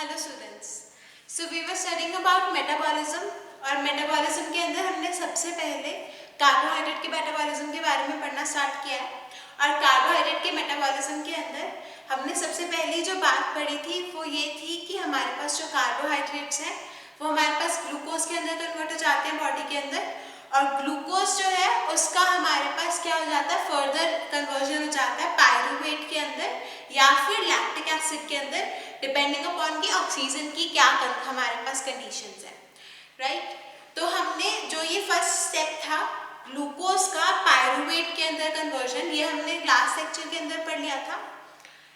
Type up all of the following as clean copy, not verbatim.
Hello students, so we were studying about metabolism और metabolism के अंदर हमने सबसे पहले कार्बोहाइड्रेट के मेटाबॉलिज्म के बारे में पढ़ना स्टार्ट किया है। और कार्बोहाइड्रेट के मेटाबॉलिज्म के अंदर हमने सबसे पहले जो बात पढ़ी थी वो ये थी कि हमारे पास जो कार्बोहाइड्रेट्स हैं वो हमारे पास ग्लूकोज के अंदर कन्वर्ट हो जाते हैं बॉडी के अंदर, और ग्लूकोज जो है उसका हमारे पास क्या हो जाता है, फर्दर कन्वर्जन हो जाता है पायरूवेट के अंदर या फिर लैक्टिक एसिड के अंदर, डिपेंडिंग अपॉन की ऑक्सीजन की क्या हमारे पास कंडीशंस है, राइट। तो हमने जो ये फर्स्ट स्टेप था ग्लूकोज का पायरूवेट के अंदर कन्वर्जन, ये हमने लास्ट लेक्चर के अंदर पढ़ लिया था।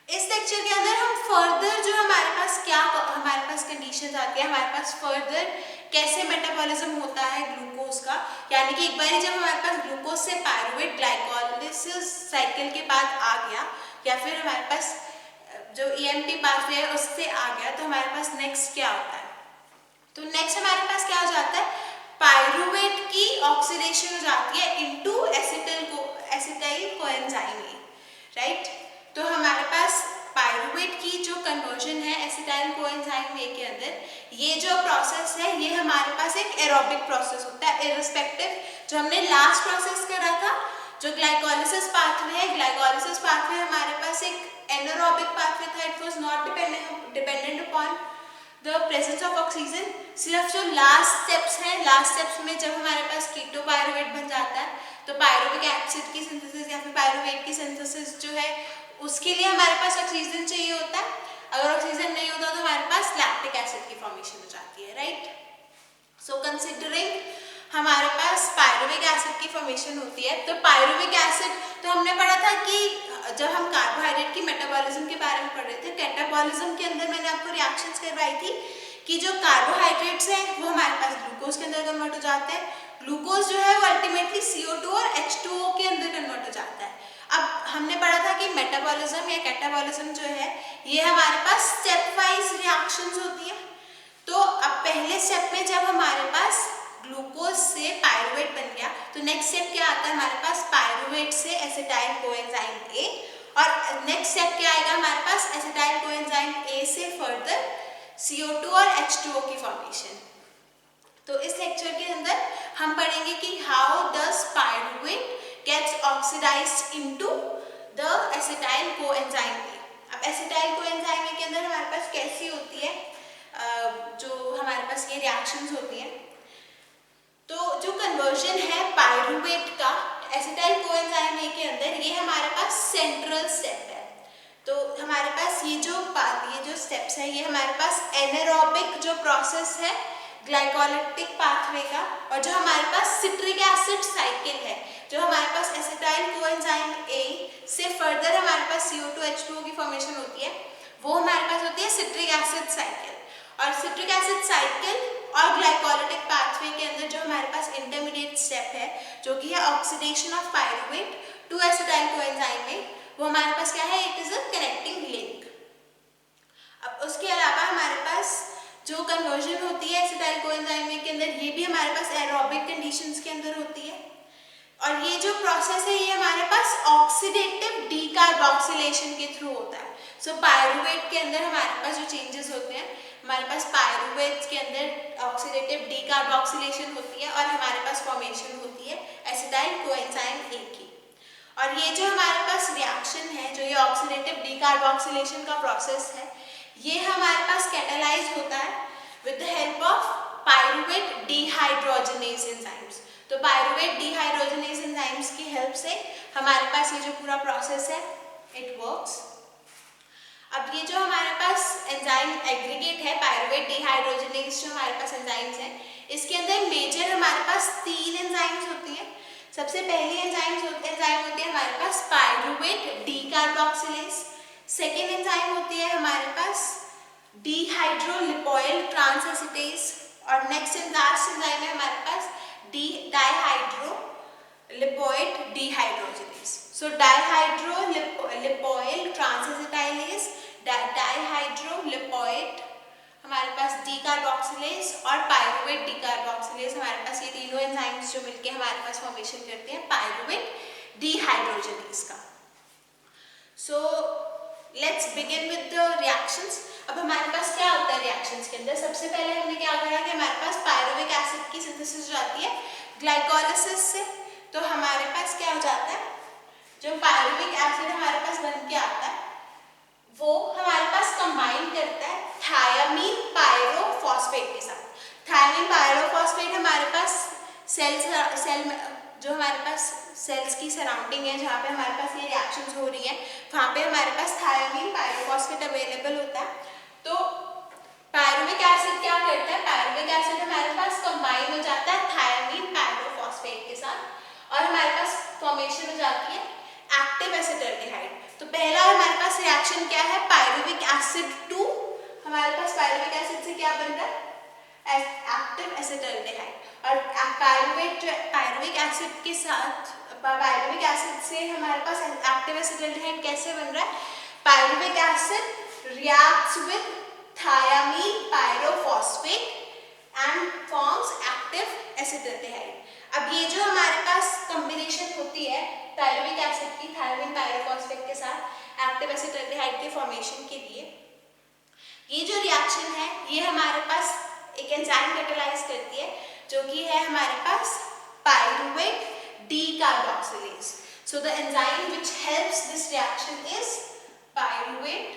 इस लेक्चर के अंदर हम फर्दर जो हमारे पास कंडीशंस आती है, हमारे पास फर्दर कैसे मेटाबॉलिज्म होता है ग्लूकोज का, यानी कि एक बार जब हमारे पास ग्लूकोज से पायरूवेट ग्लाइकोलाइसिस साइकिल के बाद आ गया या फिर हमारे पास जो EMP पाथवे है उससे आ गया, तो हमारे पास नेक्स्ट क्या होता है, तो नेक्स्ट हमारे पास क्या हो जाता है, पायरूवेट की ऑक्सीडेशन हो जाती है इनटू एसिटाइल कोएंजाइम ए, राइट। तो हमारे पास पायरूवेट की जो कन्वर्जन है एसिटाइल कोएंजाइम ए के अंदर, ये जो प्रोसेस है ये हमारे पास एक एरोबिक प्रोसेस होता है, इररिस्पेक्टिव जो हमने लास्ट प्रोसेस करा था जो ग्लाइकोलाइसिस पाथवे है। ग्लाइकोलाइसिस पाथवे हमारे पास एक एनारोबिक पाथवे था, it was not dependent upon the presence of oxygen. सिर्फ जो लास्ट स्टेप्स हैं, लास्ट स्टेप्स में जब हमारे पास कीटो पायरूवेट बन जाता है तो पायरूविक एसिड की सिंथेसिस या फिर पायरूवेट की सिंथेसिस जो है उसके लिए हमारे पास ऑक्सीजन चाहिए होता है। अगर ऑक्सीजन नहीं होता तो हमारे पास लैक्टिक एसिड की फॉर्मेशन हो जाती है, राइट। सो कंसिडरिंग हमारे पास पायरूविक एसिड की फॉर्मेशन होती है, तो पायरूविक एसिड तो हमने पढ़ा था कि जब हम कार्बोहाइड्रेट की मेटाबॉलिज्म के बारे में पढ़ रहे थे, कैटाबॉलिज्म के अंदर मैंने आपको रिएक्शंस करवाई थी कि जो कार्बोहाइड्रेट्स हैं वो हमारे पास ग्लूकोज के अंदर कन्वर्ट हो जाते हैं, ग्लूकोज जो है वो अल्टीमेटली CO2 और H2O के अंदर कन्वर्ट हो जाता है। अब हमने पढ़ा था कि मेटाबॉलिज्म या कैटाबॉलिज्म जो है ये हमारे पास स्टेप वाइज रिएक्शंस होती है। तो अब पहले स्टेप में जब हमारे पास ग्लूकोज से पायरूवेट बन गया तो नेक्स्ट स्टेप क्या आता है, हमारे पास पायरूवेट से एसिटाइल कोएंजाइम ए, और नेक्स्ट स्टेप क्या आएगा हमारे पास एसिटाइल कोएंजाइम ए से फर्दर CO2 और H2O की फॉर्मेशन। तो इस लेक्चर के अंदर हम पढ़ेंगे कि how does pyruvate gets oxidized into the acetyl coenzyme A. अब एसिटाइल कोएंजाइम ए के अंदर हमारे पास कैसी होती है, जो हमारे पास ये रिएक्शंस होती हैं, तो जो कन्वर्जन है पायरूवेट का एसिटाइल कोएंजाइम ए के अंदर ये हमारे पास सेंट्रल स्टेप है। तो हमारे पास ये जो स्टेप्स है ये हमारे पास एनारोबिक जो प्रोसेस है ग्लाइकोलाइटिक पाथवे का, और जो हमारे पास सिट्रिक एसिड साइकिल है, जो हमारे पास एसिटाइल कोएंजाइम ए से फर्दर हमारे पास CO2 H2O की फॉर्मेशन होती है, वो हमारे पास होती है सिट्रिक एसिड साइकिल। और सिट्रिक एसिड साइकिल और ग्लाइकोलाइटिक पाथवे के अंदर जो हमारे पास इंटरमीडिएट स्टेप है जो कि है oxidation of pyruvate to acetyl coenzyme A, वो हमारे पास क्या है, it is a connecting link. अब उसके अलावा हमारे पास जो कन्वर्जन होती है एसिटाइल कोएंजाइम ए के अंदर ये भी हमारे पास एरोबिक कंडीशंस के अंदर होती है, और ये जो प्रोसेस है ये हमारे पास ऑक्सीडेटिव डीकार्बोक्सिलेशन के थ्रू होता है। सो पायरूवेट के अंदर हमारे पास जो चेंजेस होते हैं, हमारे पास पायरूवेट के अंदर ऑक्सीडेटिव डीकार्बोक्सिलेशन होती है और हमारे पास फॉर्मेशन होती है एसिटाइल कोएंजाइम ए की। और ये जो हमारे पास रिएक्शन है, जो ये ऑक्सीडेटिव डीकार्बोक्सिलेशन का प्रोसेस है, ये हमारे पास कैटालाइज होता है with the help of pyruvate dehydrogenase enzymes. तो पायरूवेट डिहाइड्रोजनेज एंजाइम्स की हेल्प से हमारे पास ये जो पूरा प्रोसेस है इट वर्क्स। अब ये जो हमारे पास एंजाइम एग्रीगेट है पायरूवेट डिहाइड्रोजनेज, जो हमारे पास एंजाइम्स हैं, इसके अंदर मेजर हमारे पास 3 एंजाइम्स होती हैं। सबसे पहली एंजाइम होती है हमारे पास पायरूवेट डीकार्बोक्सिलेज, सेकेंड एंजाइम होती है हमारे पास डिहाइड्रोलिपोइल ट्रांसएसिटेज, और नेक्स्ट लास्ट एंजाइम है हमारे पास डाइहाइड्रोलिपोइड डिहाइड्रोजनेज। सो डाइहाइड्रोलिपोइल ट्रांसएसिटाइलेज, डाइहाइड्रोलिपोइड हमारे पास डीकार्बोक्सिलेज और पायरूवेट डीकार्बोक्सिलेज, हमारे पास ये तीनों एंजाइम्स जो मिलके हमारे पास फॉर्मेशन करते हैं पायरूवेट डिहाइड्रोजनेज का। So let's begin with the reactions. अब हमारे पास क्या होता है रिएक्शंस के अंदर, सबसे पहले हमने क्या करा कि हमारे पास पायरुविक एसिड की सिंथेसिस हो जाती है ग्लाइकोलाइसिस से। तो हमारे पास क्या हो जाता है, जो पायरुविक एसिड हमारे पास बन के आता है वो हमारे पास कंबाइन करता है थायामीन पायरोफॉस्फेट के साथ। थायामीन पायरोफॉस्फेट हमारे पास सेल में, जो हमारे पास सेल्स की सराउंडिंग है जहाँ पे हमारे पास ये रिएक्शंस हो रही हैं, वहाँ पे हमारे पास थायामीन पायरोफॉस्फेट अवेलेबल होता है। तो पायरुविक एसिड क्या करता है, पायरुविक एसिड हमारे पास कंबाइन हो जाता है थायामीन पायरोफॉस्फेट के साथ और हमारे पास फॉर्मेशन हो जाती है एक्टिव एसिटाल्डिहाइड। तो पहला हमारे पास रिएक्शन क्या है, पायरुविक एसिड टू, हमारे पास पायरुविक एसिड से क्या बन रहा है एक्टिव एसिटाल्डिहाइड। और पायरुविक एसिड के साथ, पायरुविक एसिड से हमारे पास एक्टिव एसिटाल्डिहाइड कैसे बन रहा है, pyruvic acid reacts with thiamine pyrophosphate and forms active acetaldehyde। अब ये जो हमारे पास कॉम्बिनेशन होती है पायरुविक एसिड की thiamine pyrophosphate के साथ एक्टिव एसिटाल्डिहाइड के फॉर्मेशन के लिए, ये जो रिएक्शन है ये हमारे पास एक एंजाइम कैटालाइज करती है जो कि है हमारे पास pyruvate decarboxylase. So the enzyme which helps this reaction is pyruvate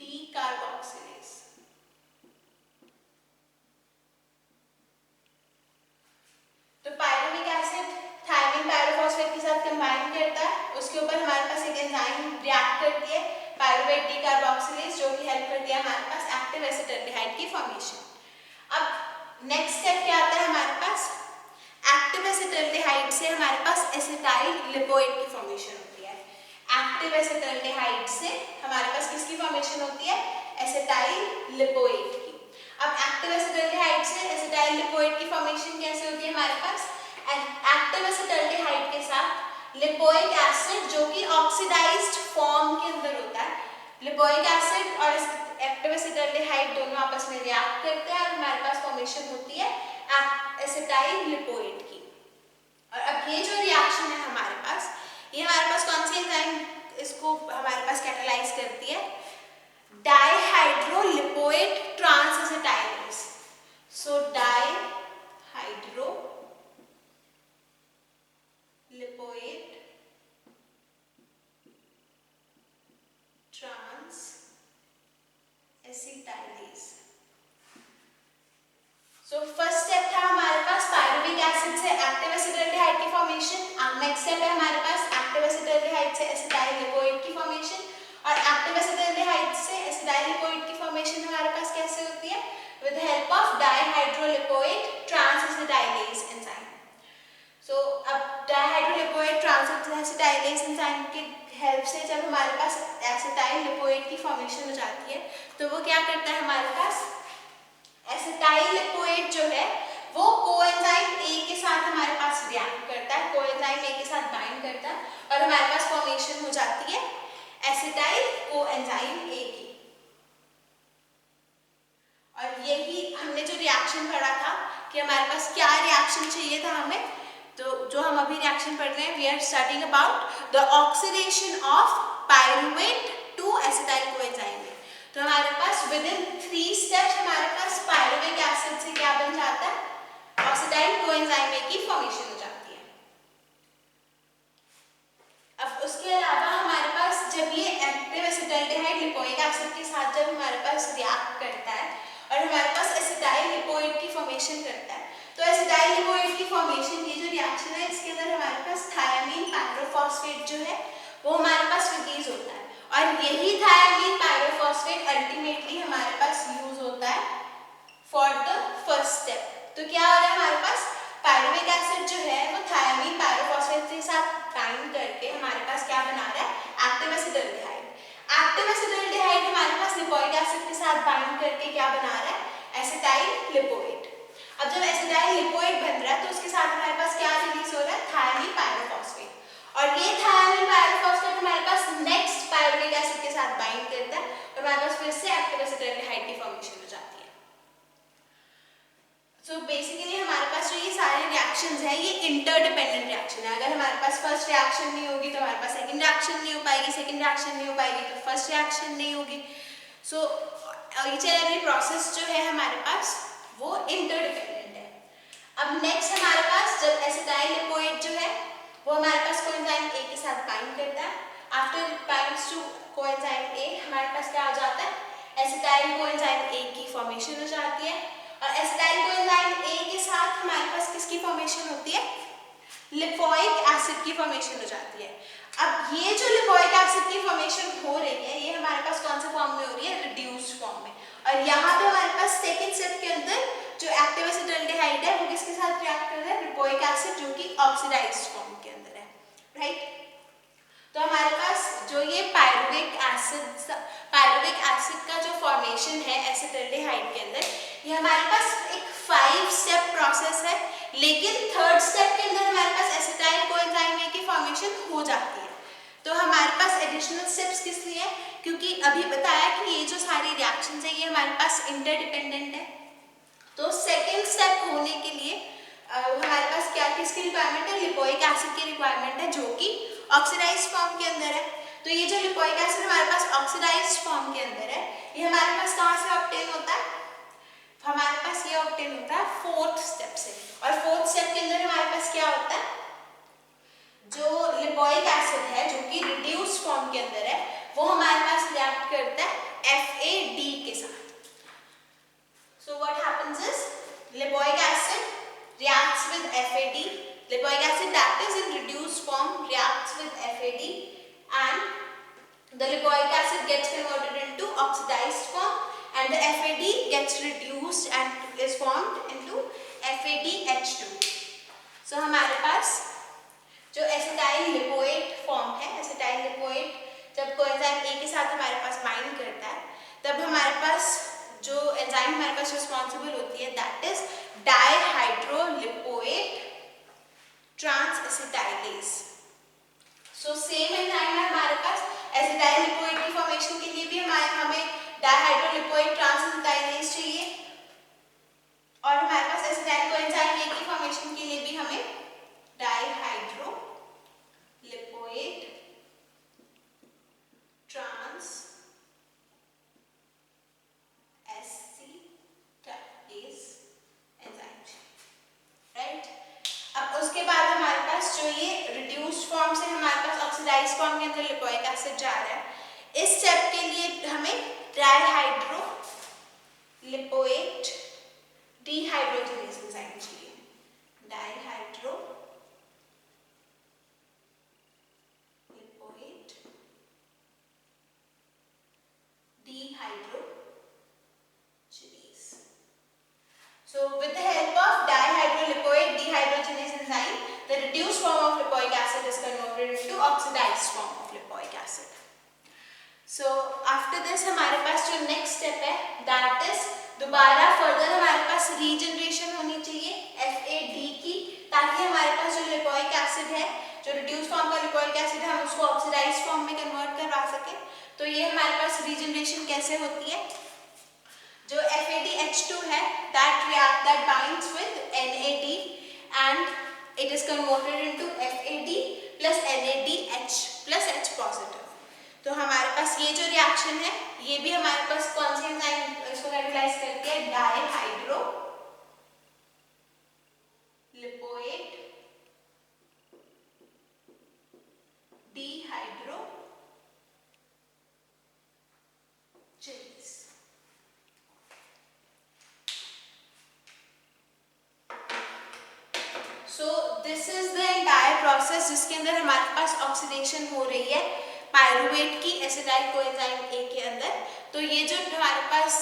decarboxylase. तो पायरुविक एसिड थायमिन पायरोफॉस्फेट के साथ कंबाइन करता है, उसके ऊपर हमारे पास एक एंजाइम रिएक्ट करती है पायरुवेट डीकार्बोक्सिलेज जो कि हेल्प करती है हमारे पास एक्टिव एसिटाल्डिहाइड की फॉर्मेशन। अब नेक्स्ट स्टेप क्या आता है हमारे पास, एक्टिव एसिटाल्डिहाइड से हमारे पास एसिटाइल लिपोइड की फॉर्मेशन होती है। एक्टिव एसिटाल्डिहाइड से हमारे पास किसकी फॉर्मेशन होती है, एसिटाइल लिपोइड की। अब एक्टिव एसिटाल्डिहाइड से एसिटाइल लिपोइड की फॉर्मेशन कैसे होती है हमारे पास, एक्टिव एसिटाल्डिहाइड के साथ लिपोइक एसिड जो कि ऑक्सीडाइज्ड फॉर्म के अंदर होता है, लिपोइक एसिड और एक्टिव एसिटाल्डिहाइड दोनों आपस में रिएक्ट करते हैं और हमारे पास फॉर्मेशन होती है एसिटाइल लिपोइड की। और अब ये जो रिएक्शन है हमारे पास, ये हमारे पास कौन सी एंजाइम इसको हमारे पास कैटालाइज करती है, dihydrolipoid transacetylase. So dihydrolipoid transacetylase. So first step था हमारे पास पायरुविक एसिड से एक्टिव एसिटाल्डिहाइड की फॉर्मेशन। नेक्स्ट स्टेप है हमारे पास एक्टिव एसिटाल्डिहाइड से एसिटाइल लिपोइड की फॉर्मेशन। और एक्टिव एसिटाल्डिहाइड से एसिटाइल लिपोइड की फॉर्मेशन हमारे पास कैसे होती है, with the help of dihydrolipoid transacetylase enzyme. So अब डाइहाइड्रोलिपोइड ट्रांसएसिटाइलेज एंजाइम की हेल्प से जब हमारे पास एसिटाइल लिपोइड की फॉर्मेशन हो जाती है तो वो क्या करता है हमारे पास, एसिटाइल लिपोइड जो है वो कोएंजाइम ए के साथ हमारे पास रिएक्ट करता है, कोएंजाइम ए के साथ बाइंड करता है और हमारे पास फॉर्मेशन हो जाती है एसिटाइल कोएंजाइम ए की। और यही हमने जो रिएक्शन पढ़ा था कि हमारे पास क्या रिएक्शन चाहिए था हमें, तो जो हम अभी रिएक्शन पढ़ रहे हैं, we are studying about the oxidation of pyruvate to acetyl coenzyme. तो हमारे पास विद इन 3 स्टेप्स हमारे पास पायरुविक एसिड से क्या बन जाता है, ऑक्सीडाइल कोएंजाइम ए की फॉर्मेशन हो जाती है। अब उसके अलावा हमारे पास जब ये एक्टिव एसिटाल्डिहाइड लिपोइक एसिड के साथ जब हमारे पास रिएक्ट करता है और हमारे पास एसिटाइल लिपोइड की फॉर्मेशन करता है, तो एसिटाइल लिपोइड की फॉर्मेशन ये जो रिएक्शन है इसके अंदर हमारे पास थायामीन पायरोफॉस्फेट जो है वो हमारे पास रिलीज होता है और यही थायामीन पायरोफॉस्फेट अल्टीमेटली हमारे पास यूज होता है फॉर द फर्स्ट स्टेप। तो क्या हो रहा है हमारे पास, पायरुविक एसिड जो है वो थायामीन पायरोफॉस्फेट के साथ बाइंड करके हमारे पास क्या बना रहा है, एक्टिव एसिटाल्डिहाइड। एक्टिव एसिटाल्डिहाइड हमारे पास लिपोइक एसिड के साथ बाइंड करके क्या बना रहा है, एसिटाइल लिपोइड। अब जब एसिटाइल लिपोइड बन रहा है तो उसके साथ हमारे पास क्या रिलीज हो रहा है, थायामीन पायरोफॉस्फेट। और ये थायामीन पायरोफॉस्फेट हमारे पास नेक्स्ट पायरुविक एसिड के साथ बाइंड करता है और हमारे पास फिर से एक्टिव एसिटाल्डिहाइड की फॉर्मेशन हो जाती है। सो बेसिकली हमारे पास पास जो ये सारे रिएक्शंस है ये इंटरडिपेंडेंट रिएक्शन है। अगर हमारे पास फर्स्ट रिएक्शन नहीं होगी तो हमारे पास सेकंड रिएक्शन नहीं हो पाएगी, सेकंड रिएक्शन नहीं हो पाएगी तो फर्स्ट रिएक्शन नहीं होगी। So each and every process जो है हमारे पास वो इंटरडिपेंडेंट है। अब नेक्स्ट हमारे पास जब एसिटाइल लिपोइड जो है वो हमारे पास कोएंजाइम ए के साथ बाइंड करता है, after it binds to coenzyme A हमारे पास क्या हो जाता है, एसिटाइल कोएंजाइम ए की फॉर्मेशन हो जाती है। और एसिटाइल कोएंजाइम ए के साथ हमारे पास किसकी फॉर्मेशन होती है, लिपोइक एसिड की फॉर्मेशन हो जाती है। अब ये जो लिपोइक एसिड की फॉर्मेशन हो रही है ये हमारे पास कौन से फॉर्म में हो रही है, रिड्यूस्ड फॉर्म में। और यहाँ पे हमारे पास सेकेंड स्टेप के अंदर जो एक्टिव एसिटाल्डिहाइड है वो किसके साथ रिएक्ट कर रहा है, लिपोइक एसिड, जो कि ऑक्सीडाइज्ड फॉर्म के अंदर है, राइट। तो हमारे पास जो ये पायरुविक एसिड का जो फॉर्मेशन है एसिटाल्डिहाइड के अंदर, ये हमारे पास एक 5 स्टेप प्रोसेस है, लेकिन थर्ड स्टेप के अंदर हमारे पास एसिटाइल कोएंजाइम ए की फॉर्मेशन हो जाती है। तो हमारे पास एडिशनल स्टेप्स किस लिए, क्योंकि अभी बताया कि ये जो सारी रिएक्शंस है ये हमारे पास इंटरडिपेंडेंट है। तो सेकेंड स्टेप होने के लिए हमारे पास क्या किसकी रिक्वायरमेंट है, लिपोइक एसिड की रिक्वायरमेंट है, जो कि ऑक्सीडाइज्ड फॉर्म के अंदर है। तो ये जो लिपोइक एसिड हमारे पास ऑक्सीडाइज्ड फॉर्म के अंदर है ये हमारे पास कहाँ से ऑब्टेन होता है, हमारे पास ये ऑब्टेन होता है फोर्थ स्टेप से। और फोर्थ स्टेप के अंदर हमारे पास क्या होता है, जो लिपोइक एसिड है जो कि रिड्यूस्ड फॉर्म के अंदर है वो हमारे पास रिएक्ट करता है FAD के साथ। So what happens is lipoic acid reacts with FAD, lipoic acid that is in reduced form reacts with FAD and the lipoic acid gets converted into oxidized form and the FAD gets reduced and is formed into FADH2। So हमारे पास जो acetyl lipoid form है, acetyl lipoid जब coenzyme A के साथ हमारे पास bind करता है तब हमारे पास जो एंजाइम हमारे पास रिस्पॉन्सिबल होती है that is dihydrolipoic transacetylase. So same enzyme है हमारे पास एसिटाइल लिपोइड की फॉर्मेशन के लिए भी हमें डाइहाइड्रोलिपोइक ट्रांसएसिटाइलेज चाहिए और हमारे पास एसिटाइल कोएंजाइम ए की फॉर्मेशन के लिए भी हमें डाइहाइड्रोलिपोइक ट्रांस उसके बाद हमारे पास जो ये रिड्यूस्ड फॉर्म से हमारे पास ऑक्सीडाइज्ड फॉर्म के अंदर लिपोइक एसिड जा रहा है, इस स्टेप के लिए हमें डाइहाइड्रोलिपोइक डीहाइड्रोजिनेज एंजाइम चाहिए, डाइहाइड्रोलिपोइक dehydrogenase. So with the help of dihydrolipoic dehydrogenase enzyme, the reduced form of lipoic acid is converted into oxidized form of lipoic acid. So after this हमारे पास जो next step है that is दोबारा further हमारे पास regeneration होनी चाहिए FAD की, ताकि हमारे पास जो lipoic acid है, जो reduced form का lipoic acid है, हम उसको oxidized form में convert करवा सकें। तो ये हमारे पास regeneration कैसे होती है, जो FADH2 है that binds with NAD and it is converted into FAD plus NADH plus H positive। तो हमारे पास ये जो रिएक्शन है ये भी हमारे पास कौन सी एंजाइम इसको कैटेलाइज करती है, dihydrolipoic dehydrogenase. So this is the entire process जिसके अंदर हमारे पास ऑक्सीडेशन हो रही है पायरुवेट की एसिटाइल कोएंजाइम ए के अंदर। तो ये जो हमारे पास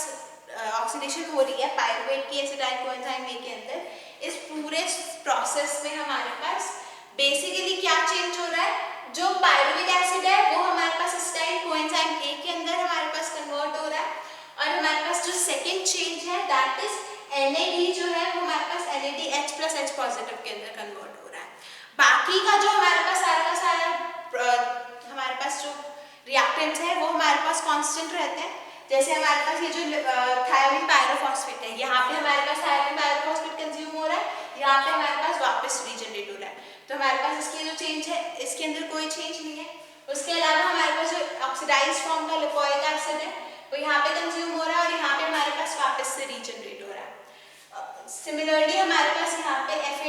ऑक्सीडेशन हो रही है पायरुवेट की एसिटाइल कोएंजाइम ए के अंदर, इस पूरे प्रोसेस में हमारे पास बेसिकली क्या चेंज हो रहा है, जो पायरुविक एसिड है वो हमारे पास एसिटाइल कोएंजाइम ए के अंदर हमारे पास कन्वर्ट हो रहा है और हमारे पास जो सेकेंड चेंज है दैट इज NAD जो है वो हमारे पास NADH plus H पॉजिटिव के अंदर कन्वर्ट हो रहा है। बाकी का जो हमारे पास सारा हमारे पास जो रिएक्टेंट्स है वो हमारे पास कांस्टेंट रहते हैं, जैसे हमारे पास ये जो थायोमीन पायरोफॉस्फेट है, यहाँ पे हमारे पास थायोमीन पायरोफॉस्फेट कंज्यूम हो रहा है, यहाँ पे हमारे पास वापस रीजनरेट हो रहा है, तो हमारे पास इसकी जो चेंज है इसके अंदर कोई चेंज नहीं है। उसके अलावा हमारे पास जो ऑक्सीडाइज फॉर्म का लिपोइक एसिड है वो यहाँ पे कंज्यूम हो रहा है और यहाँ पे हमारे पास वापस से रीजनरेट हो रहा है। सिमिलरली हमारे पास यहाँ पे एफ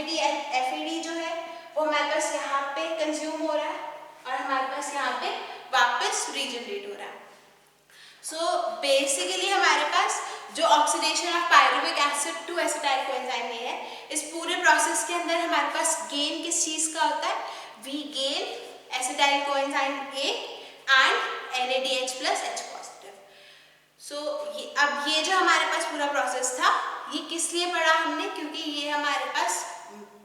जो है वो हमारे पास यहाँ पे कंज्यूम हो रहा है और हमारे पास यहाँ पे वापस रीजनरेट हो रहा है। सो बेसिकली हमारे पास जो oxidation of pyruvic acid to acetyl coenzyme में है, इस पूरे प्रोसेस के अंदर हमारे पास गेन किस चीज का होता है, we gain acetyl coenzyme A and NADH plus H positive. So अब ये जो हमारे पास पूरा प्रोसेस था ये किस लिए पढ़ा हमने, क्योंकि ये हमारे पास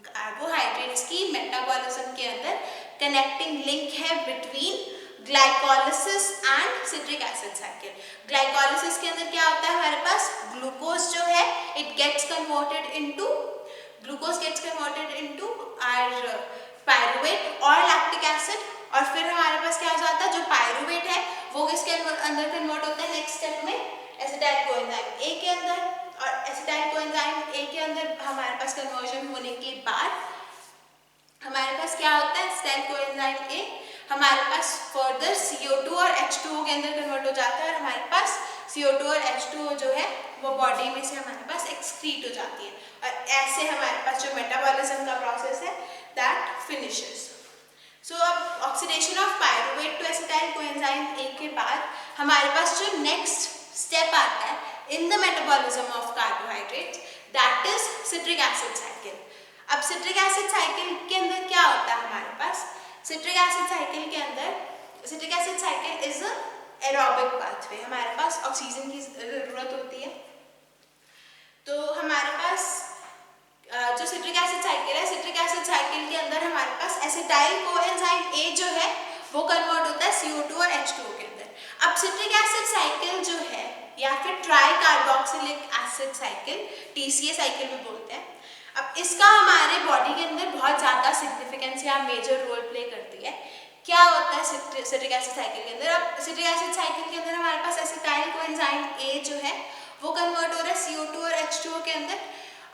कार्बोहाइड्रेट्स की मेटाबॉलिज्म के अंदर कनेक्टिंग लिंक है between glycolysis and citric acid cycle. Glycolysis के अंदर क्या होता है, हमारे पास ग्लूकोज जो है it gets converted into our pyruvate और लैक्टिक एसिड, और फिर हमारे पास क्या हो जाता है, जो पायरुवेट है वो किसके अंदर कन्वर्ट होता है नेक्स्ट स्टेप में, एसिटाइल कोएंजाइम ए के अंदर, और एसिटाइल कोएंजाइम ए के अंदर हमारे पास कन्वर्जन होने के बाद हमारे पास क्या होता है, एसिटाइल कोएंजाइम ए हमारे पास फर्दर CO2 और H2O के अंदर कन्वर्ट हो जाता है और हमारे पास CO2 और H2O जो है वो बॉडी में से हमारे पास एक्सक्रीट हो जाती है, और ऐसे हमारे पास जो मेटाबॉलिज्म का प्रोसेस है दैट फिनिशेस। सो अब oxidation of pyruvate to acetyl coenzyme A के बाद हमारे पास जो नेक्स्ट स्टेप आता है in the metabolism of carbohydrates that is citric acid cycle. अब सिट्रिक एसिड साइकिल के अंदर क्या होता है, हमारे पास सिट्रिक एसिड साइकिल के अंदर citric acid cycle is aerobic pathway, हमारे पास ऑक्सीजन की जरूरत होती है, तो हमारे पास जो सिट्रिक एसिड साइकिल है, सिट्रिक एसिड साइकिल के अंदर हमारे पास एसिटाइल कोएंजाइम ए जो है वो कन्वर्ट होता है CO2 और H2O के अंदर। अब सिट्रिक एसिड साइकिल जो है या फिर try carboxylic acid cycle TCA cycle भी बोलते हैं, अब इसका हमारे बॉडी के अंदर बहुत ज़्यादा सिग्निफिकेंस या मेजर रोल प्ले करती है। क्या होता है सिट्रिक एसिड साइकिल के अंदर, अब सिट्रिक एसिड साइकिल के अंदर हमारे पास एसिटाइल कोएंजाइम ए जो है वो कन्वर्ट हो रहा है CO2 और H2O के अंदर।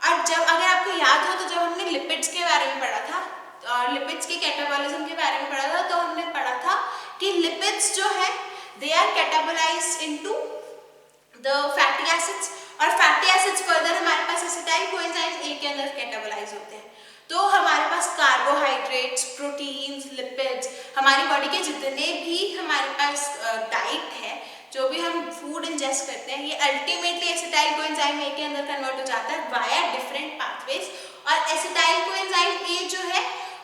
और जब अगर आपको याद हो तो जब हमने लिपिड्स के बारे में पढ़ा था और लिपिड्स के कैटाबॉलिज्म के बारे में पढ़ा था, तो हमने पढ़ा था कि लिपिड्स जो है they are catabolised into the fatty acids, और फैटी एसिड्स फर्दर हमारे पास एसिटाइल कोएंजाइम ए के अंदर कैटाबोलाइज होते हैं। तो हमारे पास कार्बोहाइड्रेट्स, प्रोटीन्स, लिपिड्स, हमारी बॉडी के जितने भी हमारे पास डाइट है, जो भी हम फूड इंजेस्ट करते हैं, ये अल्टीमेटली एसिटाइल कोएंजाइम ए के अंदर कन्वर्ट हो जाता है वाया डिफरेंट पाथवेज, और एसिटाइल कोएंजाइम ए जो है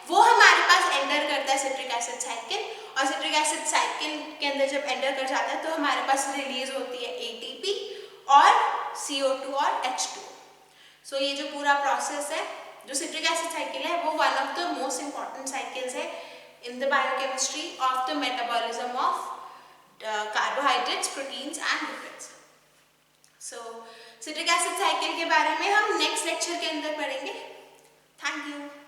वो हमारे पास एंटर करता है सिट्रिक एसिड साइकिल, और सिट्रिक एसिड साइकिल के अंदर जब एंटर कर जाता है तो हमारे पास रिलीज होती है ATP और CO2 और H2। सो ये जो पूरा प्रोसेस है जो सिट्रिक एसिड साइकिल है वो one of the most important cycles है in the biochemistry of the metabolism of carbohydrates, proteins and lipids. So citric acid cycle के बारे में हम नेक्स्ट लेक्चर के अंदर पढ़ेंगे। Thank you.